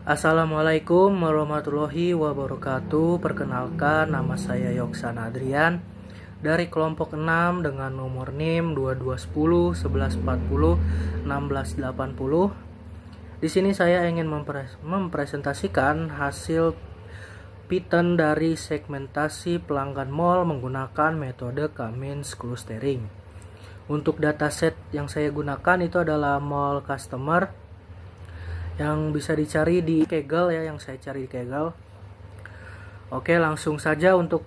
Assalamualaikum warahmatullahi wabarakatuh. Perkenalkan, nama saya Yoksan Adrian dari kelompok 6 dengan nomor NIM 2210 1140 1680. Di sini saya ingin mempresentasikan hasil Python dari segmentasi pelanggan mall menggunakan metode K-means clustering. Untuk dataset yang saya gunakan itu adalah mall customer yang bisa dicari di Kaggle ya, yang saya cari di Kaggle. Oke, langsung saja untuk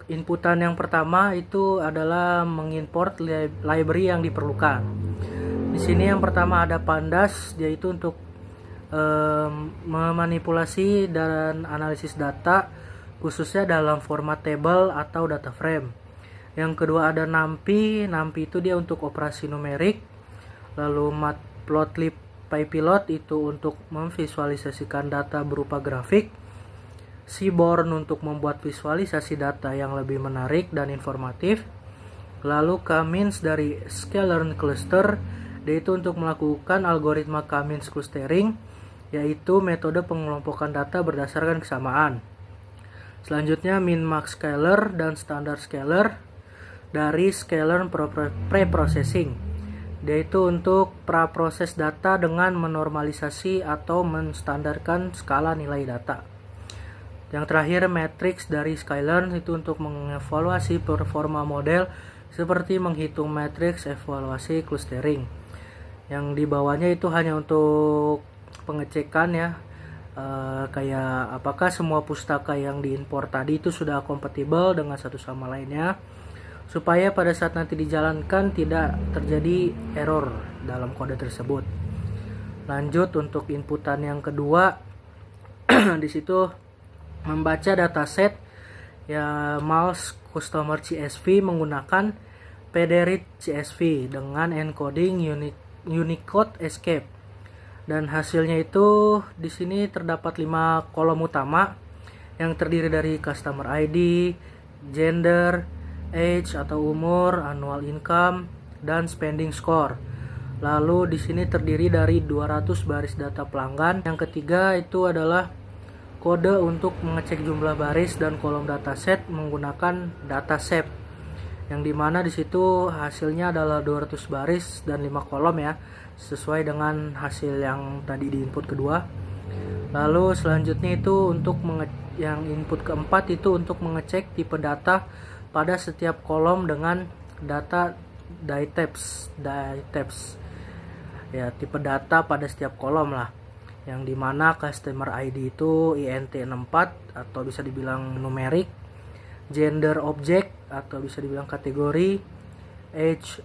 inputan yang pertama itu adalah mengimport library yang diperlukan. Di sini yang pertama ada Pandas, yaitu untuk memanipulasi dan analisis data khususnya dalam format table atau data frame. Yang kedua ada NumPy itu dia untuk operasi numerik. Lalu Matplotlib PyPilot itu untuk memvisualisasikan data berupa grafik. Seaborn untuk membuat visualisasi data yang lebih menarik dan informatif. Lalu K-means dari Sklearn Cluster, yaitu untuk melakukan algoritma K-means clustering, yaitu metode pengelompokan data berdasarkan kesamaan. Selanjutnya min-max scaler dan standard scaler dari Sklearn Preprocessing, yaitu untuk praproses data dengan menormalisasi atau menstandarkan skala nilai data. Yang terakhir matrix dari Sklearn itu untuk mengevaluasi performa model seperti menghitung matrix evaluasi clustering. Yang di bawahnya itu hanya untuk pengecekan ya, kayak apakah semua pustaka yang diimport tadi itu sudah kompatibel dengan satu sama lainnya, supaya pada saat nanti dijalankan tidak terjadi error dalam kode tersebut. Lanjut untuk inputan yang kedua, di situ membaca dataset ya mouse customer CSV menggunakan pdread CSV dengan encoding Unicode Escape. Dan hasilnya itu di sini terdapat 5 kolom utama yang terdiri dari customer ID, gender, age atau umur, annual income, dan spending score. Lalu di sini terdiri dari 200 baris data pelanggan. Yang ketiga itu adalah kode untuk mengecek jumlah baris dan kolom dataset menggunakan dataset, yang dimana di situ hasilnya adalah 200 baris dan 5 kolom ya, sesuai dengan hasil yang tadi di input kedua. Lalu selanjutnya itu untuk yang input keempat itu untuk mengecek tipe data pada setiap kolom dengan data types ya, tipe data pada setiap kolom lah, yang dimana customer ID itu int64 atau bisa dibilang numerik, gender object atau bisa dibilang kategori, age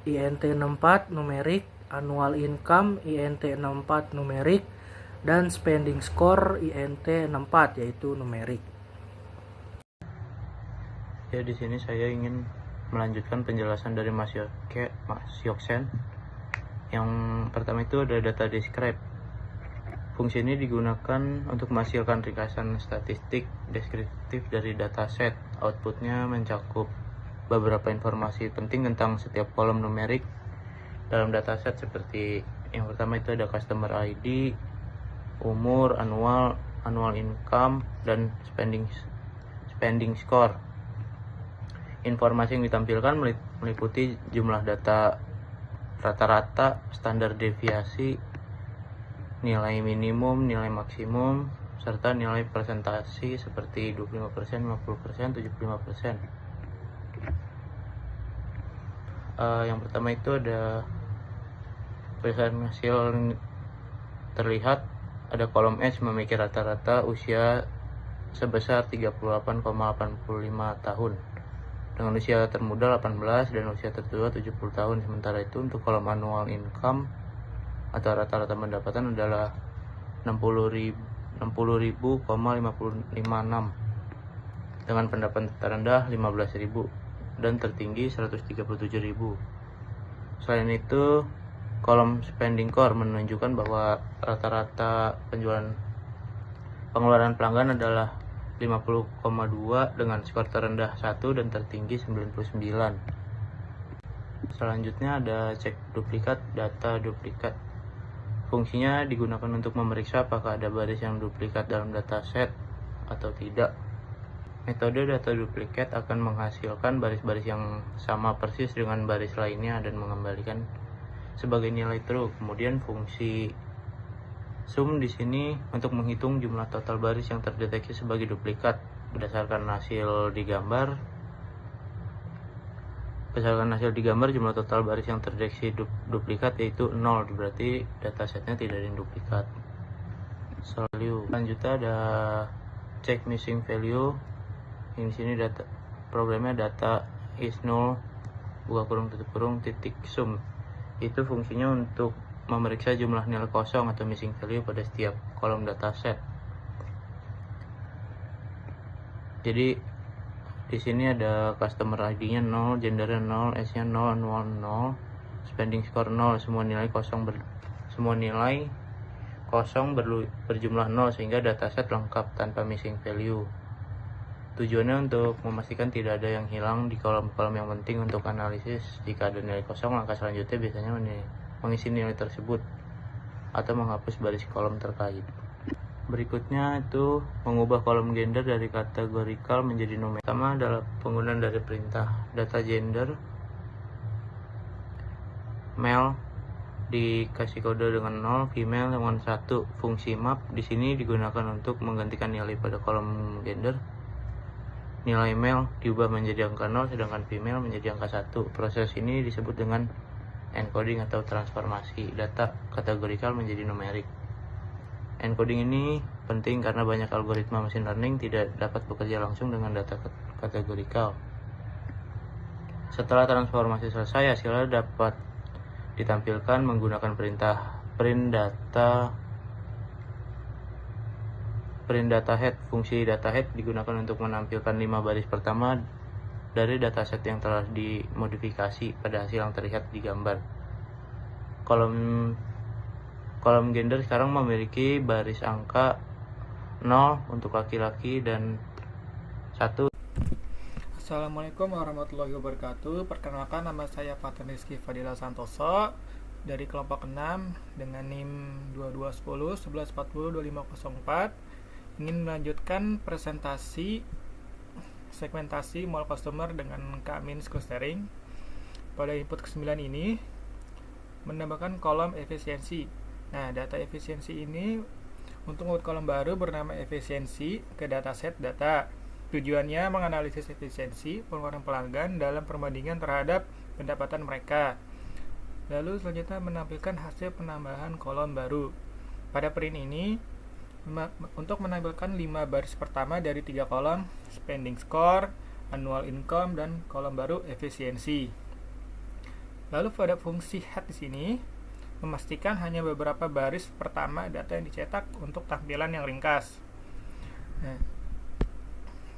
int64 numerik, annual income int64 numerik, dan spending score int64 yaitu numerik. Ya, di sini saya ingin melanjutkan penjelasan dari Mas Yoksen. Yang pertama itu ada data describe. Fungsi ini digunakan untuk menghasilkan ringkasan statistik deskriptif dari dataset. Outputnya mencakup beberapa informasi penting tentang setiap kolom numerik dalam dataset, seperti yang pertama itu ada customer ID, umur, annual income, dan spending score. Informasi yang ditampilkan meliputi jumlah data rata-rata, standar deviasi, nilai minimum, nilai maksimum, serta nilai presentasi seperti 25%, 50%, 75%. Yang pertama itu ada tulisan hasil terlihat, ada kolom H memiliki rata-rata usia sebesar 38,85 tahun. Dengan usia termuda 18 dan usia tertua 70 tahun. Sementara itu untuk kolom annual income atau rata-rata pendapatan adalah 60.000,556 dengan pendapatan terendah 15.000 dan tertinggi 137.000. Selain itu, kolom spending core menunjukkan bahwa rata-rata pengeluaran pelanggan adalah 50,2 dengan skor terendah 1 dan tertinggi 99. Selanjutnya ada cek duplikat data duplikat. Fungsinya digunakan untuk memeriksa apakah ada baris yang duplikat dalam dataset atau tidak. Metode data duplikat akan menghasilkan baris-baris yang sama persis dengan baris lainnya dan mengembalikan sebagai nilai true. Kemudian fungsi sum di sini untuk menghitung jumlah total baris yang terdeteksi sebagai duplikat berdasarkan hasil digambar. Berdasarkan hasil digambar, jumlah total baris yang terdeteksi duplikat yaitu 0, berarti datasetnya tidak ada yang duplikat. Selanjutnya ada check missing value. Di sini data programnya data is null buka kurung tutup kurung titik sum. Itu fungsinya untuk memeriksa jumlah nilai kosong atau missing value pada setiap kolom dataset. Jadi di sini ada customer ID-nya 0, gendernya 0, S-nya 0, annual 0, spending score 0, semua nilai kosong berjumlah 0 sehingga dataset lengkap tanpa missing value. Tujuannya untuk memastikan tidak ada yang hilang di kolom-kolom yang penting untuk analisis. Jika ada nilai kosong, langkah selanjutnya biasanya mengisi nilai tersebut atau menghapus baris kolom terkait. Berikutnya itu mengubah kolom gender dari kategorikal menjadi numerik. Pertama adalah penggunaan dari perintah data gender male dikasih kode dengan 0, female dengan 1. Fungsi map di sini digunakan untuk menggantikan nilai pada kolom gender. Nilai male diubah menjadi angka 0 sedangkan female menjadi angka 1. Proses ini disebut dengan encoding atau transformasi data kategorikal menjadi numerik. Encoding ini penting karena banyak algoritma machine learning tidak dapat bekerja langsung dengan data kategorikal. Setelah transformasi selesai, hasilnya dapat ditampilkan menggunakan perintah print data head. Fungsi data head digunakan untuk menampilkan 5 baris pertama dari dataset yang telah dimodifikasi pada hasil yang terlihat di gambar. Kolom gender sekarang memiliki baris angka 0 untuk laki-laki dan 1. Assalamualaikum warahmatullahi wabarakatuh. Perkenalkan, nama saya Fatin Rizky Fadila Santoso dari kelompok 6 dengan NIM 2210 1140 2504. Ingin melanjutkan presentasi segmentasi mall customer dengan K-means clustering. Pada input ke-9 ini menambahkan kolom efisiensi. Nah, data efisiensi ini untuk membuat kolom baru bernama efisiensi ke dataset data. Tujuannya menganalisis efisiensi pengeluaran pelanggan dalam perbandingan terhadap pendapatan mereka. Lalu selanjutnya menampilkan hasil penambahan kolom baru. Pada print ini untuk menampilkan 5 baris pertama dari 3 kolom spending score, annual income, dan kolom baru efisiensi. Lalu pada fungsi head di sini memastikan hanya beberapa baris pertama data yang dicetak untuk tampilan yang ringkas. Nah,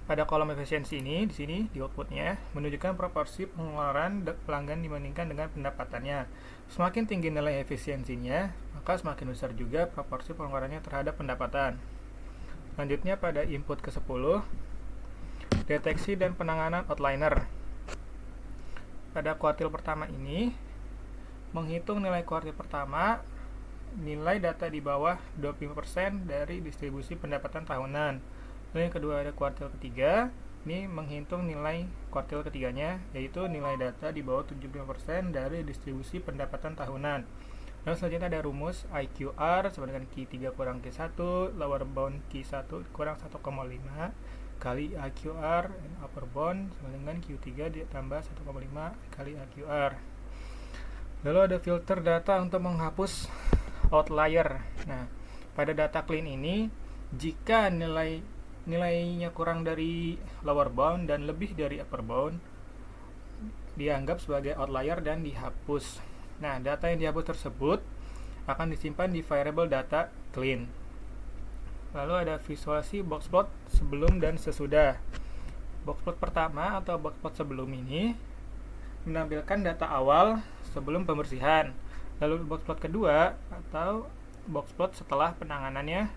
pada kolom efisiensi ini di sini di outputnya menunjukkan proporsi pengeluaran pelanggan dibandingkan dengan pendapatannya. Semakin tinggi nilai efisiensinya, maka semakin besar juga proporsi pengeluarannya terhadap pendapatan. Selanjutnya pada input ke-10, deteksi dan penanganan outliner. Pada kuartil pertama ini menghitung nilai kuartil pertama, nilai data di bawah 25% dari distribusi pendapatan tahunan. Lalu yang kedua ada kuartil ketiga, ini menghitung nilai kuartil ketiganya, yaitu nilai data di bawah 75% dari distribusi pendapatan tahunan. Lalu selanjutnya ada rumus IQR sama dengan Q3 kurang Q1, lower bound Q1 kurang 1,5 kali IQR, dan upper bound sama dengan Q3 ditambah 1,5 kali IQR. Lalu ada filter data untuk menghapus outlier. Nah, pada data clean ini, jika nilainya kurang dari lower bound dan lebih dari upper bound, dianggap sebagai outlier dan dihapus. Nah, data yang dihapus tersebut akan disimpan di variable data clean. Lalu ada visualisasi boxplot sebelum dan sesudah. Boxplot pertama atau boxplot sebelum ini menampilkan data awal sebelum pembersihan. Lalu boxplot kedua atau boxplot setelah penanganannya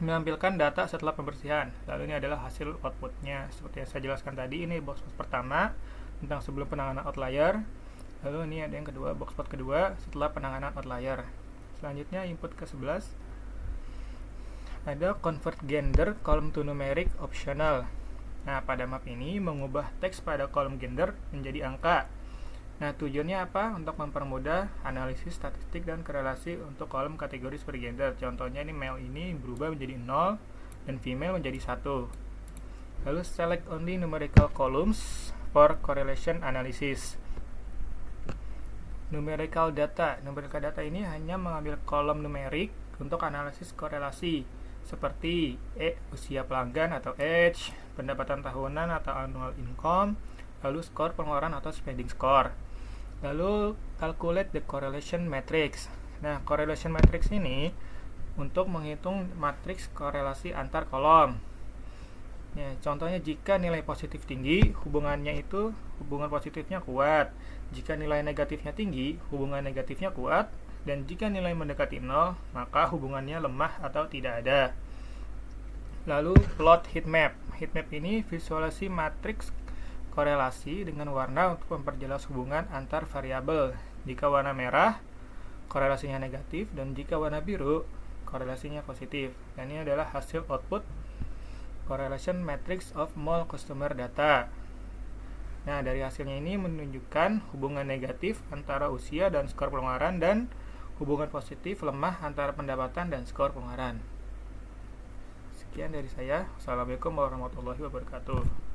menampilkan data setelah pembersihan. Lalu ini adalah hasil outputnya. Seperti yang saya jelaskan tadi, ini boxplot pertama tentang sebelum penanganan outlier. Lalu ini ada yang kedua, boxplot kedua setelah penanganan outlier. Selanjutnya input ke-11 ada convert gender column to numeric optional. Nah, pada map ini mengubah teks pada kolom gender menjadi angka. Nah, tujuannya apa? Untuk mempermudah analisis statistik dan korelasi untuk kolom kategori per gender. Contohnya ini male ini berubah menjadi 0 dan female menjadi 1. Lalu select only numerical columns for correlation analysis. Numerical data. Numerical data ini hanya mengambil kolom numerik untuk analisis korelasi seperti usia pelanggan atau age, pendapatan tahunan atau annual income, lalu skor pengeluaran atau spending score. Lalu calculate the correlation matrix. Nah, correlation matrix ini untuk menghitung matriks korelasi antar kolom. Ya, contohnya jika nilai positif tinggi, hubungannya itu hubungan positifnya kuat. Jika nilai negatifnya tinggi, hubungan negatifnya kuat. Dan jika nilai mendekati 0, maka hubungannya lemah atau tidak ada. Lalu plot heatmap. Heatmap ini visualisasi matriks korelasi dengan warna untuk memperjelas hubungan antar variabel. Jika warna merah, korelasinya negatif, dan jika warna biru, korelasinya positif. Dan ini adalah hasil output correlation matrix of mall customer data. Nah, dari hasilnya ini menunjukkan hubungan negatif antara usia dan skor pengeluaran dan hubungan positif lemah antara pendapatan dan skor pengeluaran. Sekian dari saya. Assalamualaikum warahmatullahi wabarakatuh.